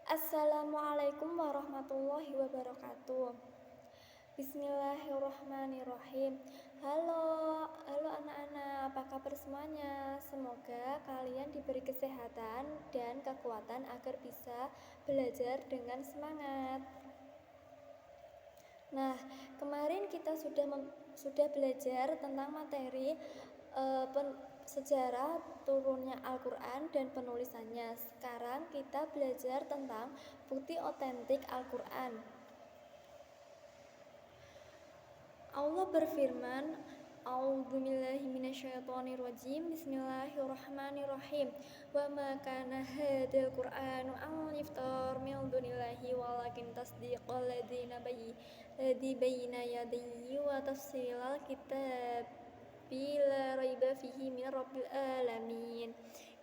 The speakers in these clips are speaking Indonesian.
Assalamualaikum warahmatullahi wabarakatuh. Bismillahirrahmanirrahim. Halo anak-anak, apa kabar semuanya? Semoga kalian diberi kesehatan dan kekuatan agar bisa belajar dengan semangat. Nah, kemarin kita sudah belajar tentang materi sejarah turunnya Al-Quran dan penulisannya. Sekarang kita belajar tentang bukti otentik Al-Quran. Allah berfirman, A'udzubillahi minasyaitonirrajim. Bismillahirrahmanirrahim. Wa ma kana hadzal Qur'anu an yuftar min dunillahi walakin tasdiqal ladzi bayyana yadayhi wa tafsilal kitab bila raiba fihi min rabbil alamin,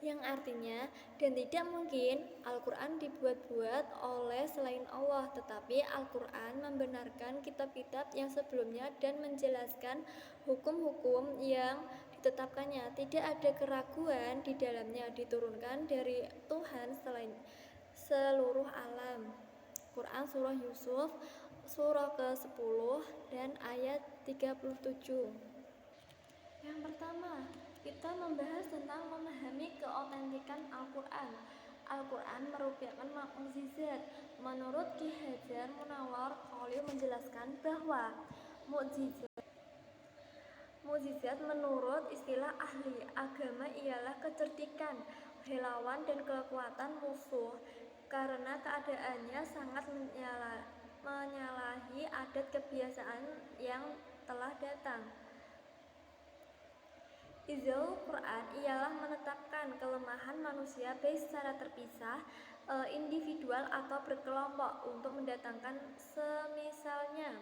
yang artinya, dan tidak mungkin Al-Quran dibuat-buat oleh selain Allah, tetapi Al-Quran membenarkan kitab-kitab yang sebelumnya dan menjelaskan hukum-hukum yang ditetapkannya. Tidak ada keraguan di dalamnya, diturunkan dari Tuhan selain seluruh alam. Quran Surah Yusuf surah ke-10 dan ayat 37. Yang pertama, kita membahas tentang memahami keotentikan Al-Quran. Al-Quran merupakan mukjizat. Menurut Ki Hajar Munawar Khalil menjelaskan bahwa mukjizat menurut istilah ahli agama ialah kecerdikan pahlawan dan kekuatan musuh karena keadaannya sangat menyalahi adat kebiasaan yang telah datang. Izul Quran ialah menetapkan kelemahan manusia baik secara terpisah, individual atau berkelompok untuk mendatangkan semisalnya.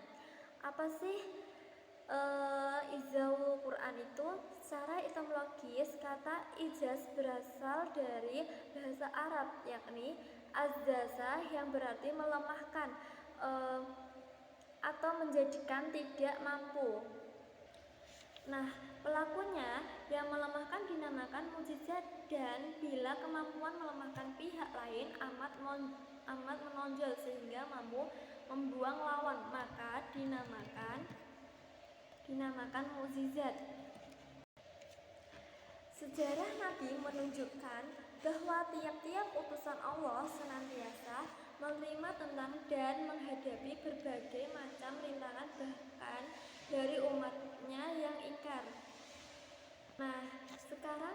Apa sih Izul Quran itu? Secara etimologis, kata ijaz berasal dari bahasa Arab, yakni azzaza yang berarti melemahkan atau menjadikan tidak mampu. Nah, pelakunya yang melemahkan dinamakan mukjizat, dan bila kemampuan melemahkan pihak lain amat menonjol sehingga mampu membuang lawan, maka dinamakan mukjizat. Sejarah Nabi menunjukkan bahwa tiap-tiap utusan Allah senantiasa menerima tentang dan menghadapi berbagai macam rintangan, bahkan dari umatnya yang ingkar. Nah, sekarang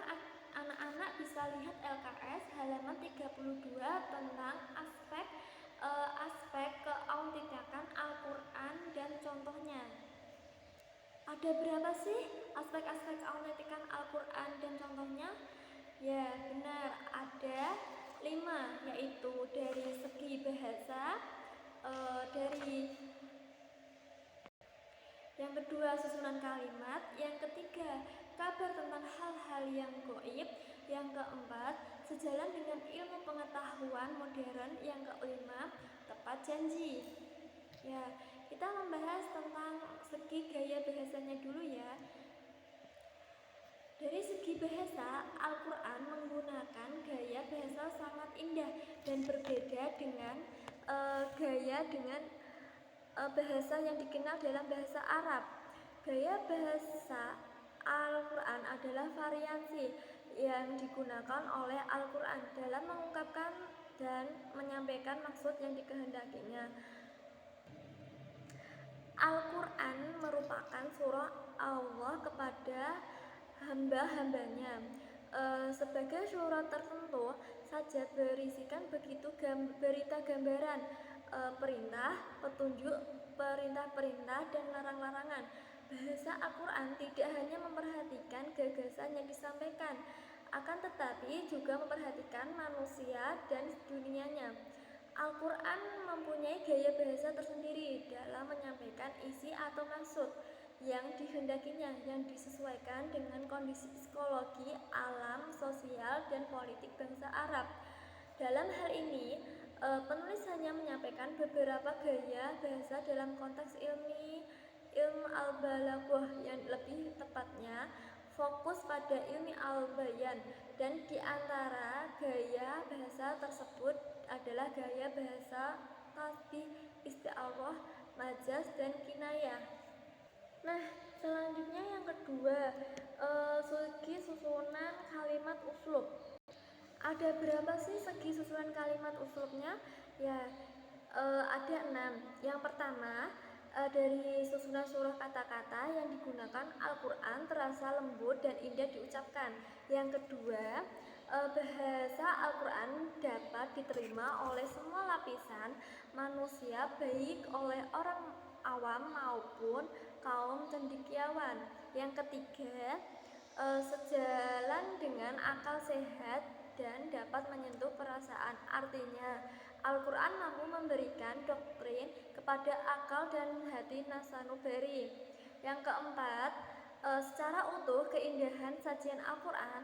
anak-anak bisa lihat LKS halaman 32 tentang aspek keautentikan Al-Quran dan contohnya. Ada berapa sih aspek-aspek keautentikan Al-Quran dan contohnya? Ya, benar, ada 5, yaitu dari segi bahasa, yang kedua susunan kalimat, yang ketiga kabar tentang hal-hal yang gaib, yang keempat sejalan dengan ilmu pengetahuan modern, yang kelima tepat janji. Ya, kita membahas tentang segi gaya bahasanya dulu ya. Dari segi bahasa, Al-Quran menggunakan gaya bahasa sangat indah dan berbeda dengan bahasa yang dikenal dalam bahasa Arab. Gaya bahasa Al-Quran adalah variasi yang digunakan oleh Al-Quran dalam mengungkapkan dan menyampaikan maksud yang dikehendakinya. Al-Quran merupakan surah Allah kepada hamba-hambanya. Sebagai surah tertentu saja berisikan begitu berita gambaran, perintah, petunjuk, perintah-perintah, dan larang-larangan. Bahasa Al-Quran tidak hanya memperhatikan gagasan yang disampaikan, akan tetapi juga memperhatikan manusia dan dunianya. Al-Quran mempunyai gaya bahasa tersendiri dalam menyampaikan isi atau maksud yang dihendakinya, yang disesuaikan dengan kondisi psikologi, alam, sosial, dan politik bangsa Arab. Dalam hal ini, penulis hanya menyampaikan beberapa gaya bahasa dalam konteks ilmu al-balaghah, yang lebih tepatnya fokus pada ilmu al-bayan, dan di antara gaya bahasa tersebut adalah gaya bahasa tasbih, isti'arah, majaz, dan kinayah. Nah, selanjutnya yang kedua, segi susunan kalimat uslub. Ada berapa sih segi susunan kalimat uslubnya? Ya, ada 6. Yang pertama, dari susunan surah kata-kata yang digunakan Al-Quran terasa lembut dan indah diucapkan. Yang kedua, bahasa Al-Quran dapat diterima oleh semua lapisan manusia, baik oleh orang awam maupun kaum cendekiawan. Yang ketiga, sejalan dengan akal sehat dan dapat menyentuh perasaan. Artinya, Al-Quran mampu memberikan doktrin kepada akal dan hati nasanubari. Yang keempat, secara utuh keindahan sajian Al-Quran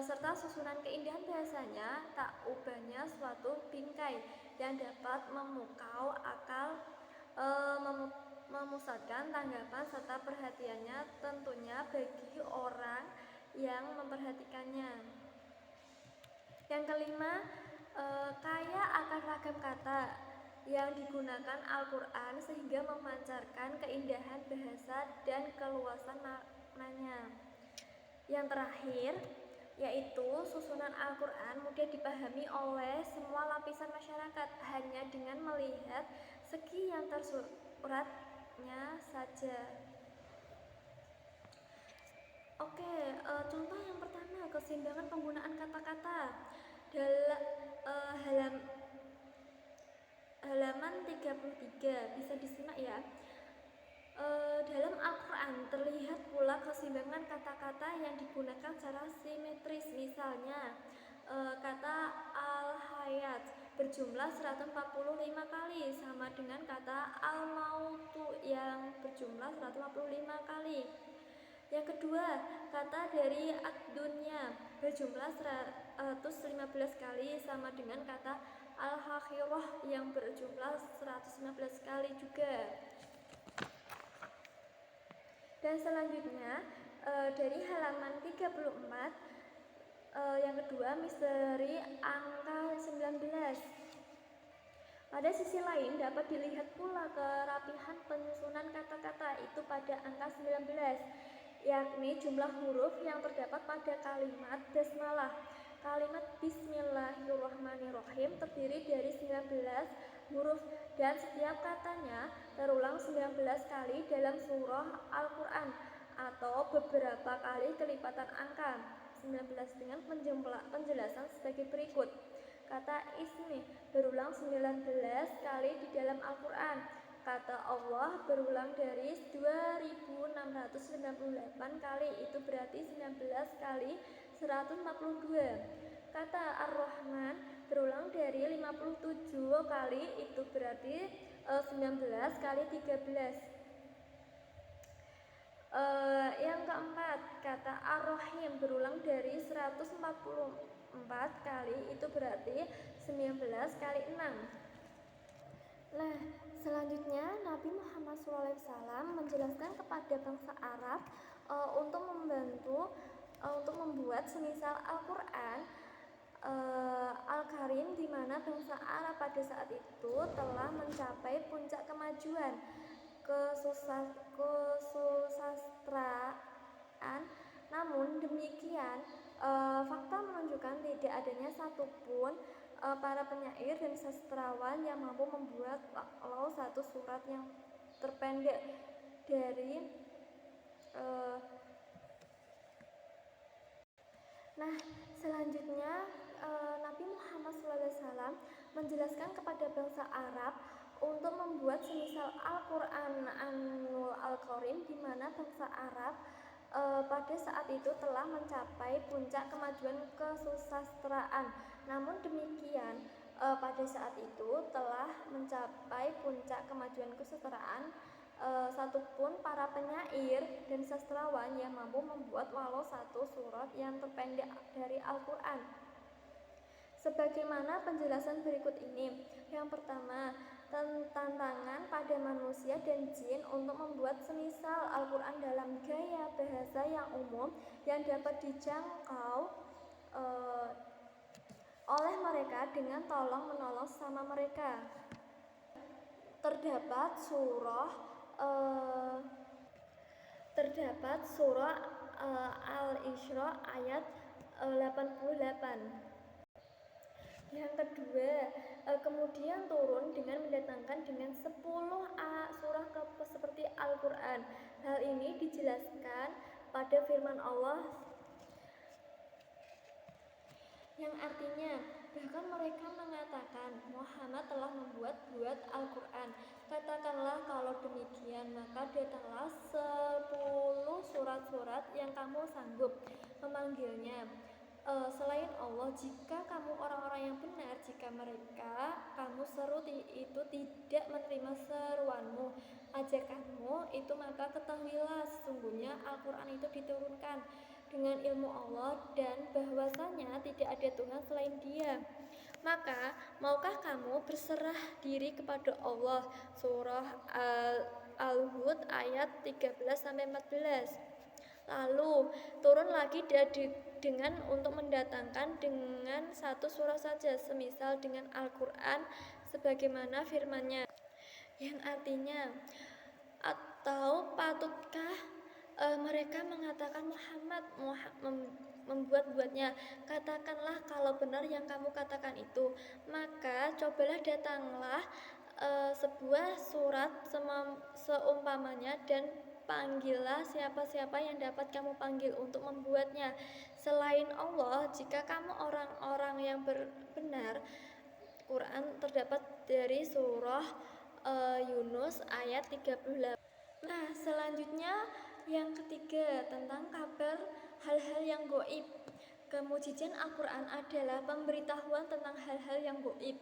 serta susunan keindahan bahasanya tak ubahnya suatu bingkai yang dapat memukau akal, memusatkan tanggapan serta perhatiannya tentunya bagi orang yang memperhatikannya. Yang kelima, kaya akan ragam kata yang digunakan Al-Quran sehingga memancarkan keindahan bahasa dan keluasan maknanya. Yang terakhir, yaitu susunan Al-Quran mudah dipahami oleh semua lapisan masyarakat hanya dengan melihat segi yang tersuratnya saja. Oke, contoh yang pertama, keseimbangan penggunaan kata-kata. Dalam halaman 33 bisa disimak ya. Dalam Al-Quran terlihat pula keseimbangan kata-kata yang digunakan secara simetris. Misalnya, kata al-hayat berjumlah 145 kali sama dengan kata al-mautu yang berjumlah 145 kali. Yang kedua, kata dari ad-dunya berjumlah 115 kali sama dengan kata al-akhirah yang berjumlah 115 kali juga. Dan selanjutnya, dari halaman 34, yang kedua, misteri angka 19. Pada sisi lain dapat dilihat pula kerapihan penyusunan kata-kata itu pada angka 19, yakni jumlah huruf yang terdapat pada kalimat basmalah. Kalimat Bismillahirrahmanirrahim terdiri dari 19 huruf dan setiap katanya terulang 19 kali dalam surah Al-Quran atau beberapa kali kelipatan angka 19 dengan penjelasan sebagai berikut. Kata ismi berulang 19 kali di dalam Al-Quran. Kata Allah berulang dari 2698 kali, itu berarti 19 kali 142. Kata Ar-Rahman berulang dari 57 kali, itu berarti 19 kali 13. Yang keempat, kata Ar-Rahim berulang dari 144 kali, itu berarti 19 kali 6. Nah, selanjutnya Nabi Muhammad SAW menjelaskan kepada bangsa Arab untuk membuat semisal Al-Quran Al-Karim, di mana bangsa Arab pada saat itu telah mencapai puncak kemajuan kesusastraan. Namun demikian, fakta menunjukkan tidak adanya satupun para penyair dan sastrawan yang mampu membuat walau satu surat yang terpendek dari Nah, selanjutnya Nabi Muhammad SAW menjelaskan kepada bangsa Arab untuk membuat semisal Al-Quran Al-Karim, di mana bangsa Arab pada saat itu telah mencapai puncak kemajuan kesusastraan. Namun demikian, pada saat itu telah mencapai puncak kemajuan kesusastraan, satupun para penyair dan sastrawan yang mampu membuat walau satu surat yang terpendek dari Al-Quran. Sebagaimana penjelasan berikut ini. Yang pertama, tantangan pada manusia dan jin untuk membuat semisal Al-Quran dalam gaya bahasa yang umum yang dapat dijangkau oleh mereka dengan tolong-menolong sama mereka. Terdapat surah Al-Isra ayat 88. Yang kedua, kemudian turun dengan mendatangkan dengan 10 surah seperti Al-Quran. Hal ini dijelaskan pada firman Allah yang artinya, bahkan mereka mengatakan Muhammad telah membuat Al-Quran. Katakanlah kalau demikian, maka datanglah 10 surat-surat yang kamu sanggup memanggilnya selain Allah, jika kamu orang-orang yang benar. Jika mereka kamu seru itu tidak menerima seruanmu, ajakanmu itu, maka ketahuilah sesungguhnya Al-Quran itu diturunkan dengan ilmu Allah dan bahwasanya tidak ada Tuhan selain Dia. Maka maukah kamu berserah diri kepada Allah? Surah Al-Hud ayat 13-14. Lalu turun lagi dengan untuk mendatangkan dengan satu surah saja, semisal dengan Al-Quran sebagaimana firman-Nya, yang artinya, atau patutkah mereka mengatakan Muhammad membuat-buatnya? Katakanlah kalau benar yang kamu katakan itu, maka cobalah datanglah sebuah surat seumpamanya dan panggillah siapa-siapa yang dapat kamu panggil untuk membuatnya selain Allah. Jika kamu orang-orang yang benar. Quran terdapat dari surah Yunus ayat 38. Nah, selanjutnya yang ketiga, tentang kabar hal-hal yang gaib. Kemujizan Al-Quran adalah pemberitahuan tentang hal-hal yang gaib.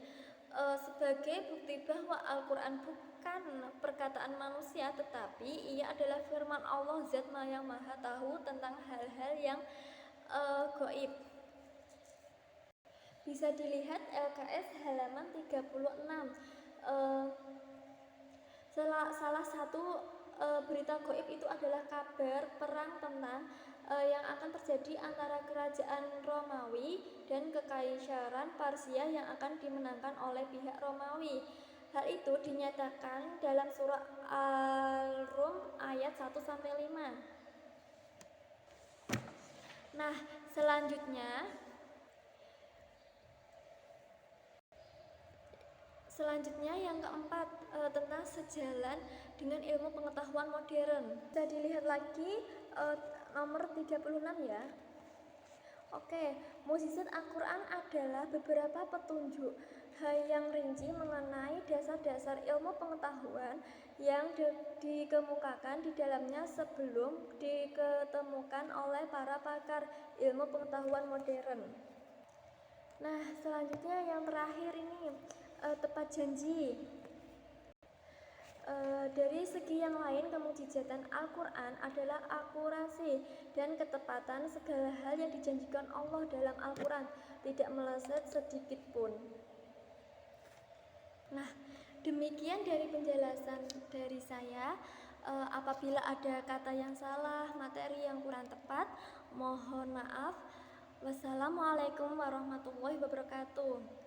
Sebagai bukti bahwa Al-Quran bukan perkataan manusia, tetapi ia adalah firman Allah, Zat yang Maha Tahu tentang hal-hal yang gaib. Bisa dilihat LKS halaman 36. Salah satu berita gaib itu adalah kabar perang tentang yang akan terjadi antara kerajaan Romawi dan kekaisaran Persia yang akan dimenangkan oleh pihak Romawi. Hal itu dinyatakan dalam surah Al-Rum ayat 1-5. Nah, selanjutnya yang keempat, tentang sejalan dengan ilmu pengetahuan modern. Bisa dilihat lagi nomor 36 ya. Oke, mukjizat Al-Quran adalah beberapa petunjuk yang rinci mengenai dasar-dasar ilmu pengetahuan yang dikemukakan di dalamnya sebelum diketemukan oleh para pakar ilmu pengetahuan modern. Nah, selanjutnya yang terakhir ini, tepat janji. Dari segi yang lain, kemujizatan Al-Quran adalah akurasi dan ketepatan segala hal yang dijanjikan Allah dalam Al-Quran, tidak meleset sedikit pun. Nah, demikian dari penjelasan dari saya. Apabila ada kata yang salah, materi yang kurang tepat, mohon maaf. Wassalamualaikum warahmatullahi wabarakatuh.